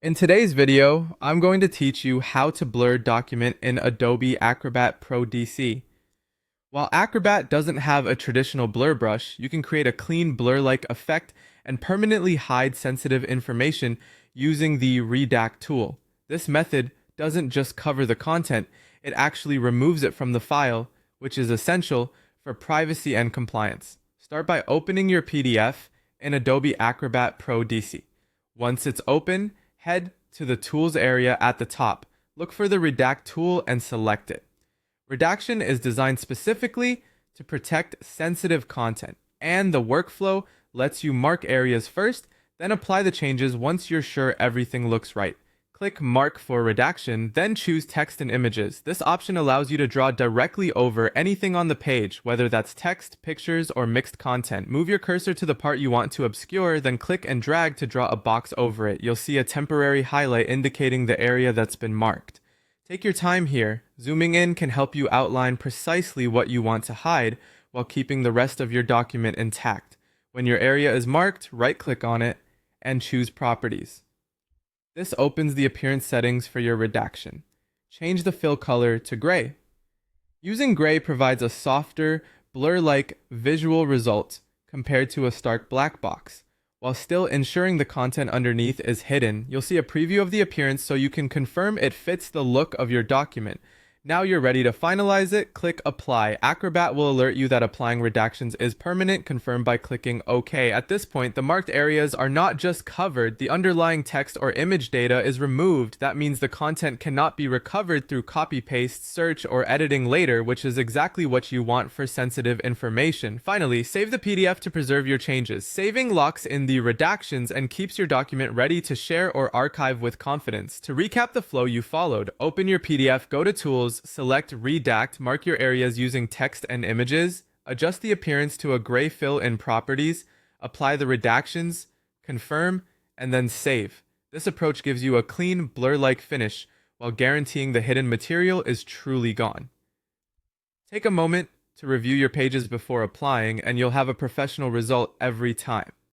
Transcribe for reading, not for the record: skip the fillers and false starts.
In today's video, I'm going to teach you how to blur document in Adobe Acrobat Pro DC. While Acrobat doesn't have a traditional blur brush, you can create a clean blur-like effect and permanently hide sensitive information using the Redact tool. This method doesn't just cover the content, it actually removes it from the file, which is essential for privacy and compliance. Start by opening your PDF in Adobe Acrobat Pro DC. Once it's open, head to the Tools area at the top. Look for the Redact tool and select it. Redaction is designed specifically to protect sensitive content, and the workflow lets you mark areas first, then apply the changes once you're sure everything looks right. Click Mark for redaction, then choose Text and Images. This option allows you to draw directly over anything on the page, whether that's text, pictures, or mixed content. Move your cursor to the part you want to obscure, then click and drag to draw a box over it. You'll see a temporary highlight indicating the area that's been marked. Take your time here. Zooming in can help you outline precisely what you want to hide while keeping the rest of your document intact. When your area is marked, right-click on it and choose Properties. This opens the appearance settings for your redaction. Change the fill color to gray. Using gray provides a softer, blur-like visual result compared to a stark black box. While still ensuring the content underneath is hidden, you'll see a preview of the appearance so you can confirm it fits the look of your document. Now you're ready to finalize it, click Apply. Acrobat will alert you that applying redactions is permanent, confirmed by clicking OK. At this point, the marked areas are not just covered, the underlying text or image data is removed. That means the content cannot be recovered through copy-paste, search, or editing later, which is exactly what you want for sensitive information. Finally, save the PDF to preserve your changes. Saving locks in the redactions and keeps your document ready to share or archive with confidence. To recap the flow you followed, open your PDF, go to Tools, select Redact, mark your areas using text and images, adjust the appearance to a gray fill in Properties, apply the redactions, confirm, and then save. This approach gives you a clean, blur-like finish while guaranteeing the hidden material is truly gone. Take a moment to review your pages before applying, and you'll have a professional result every time.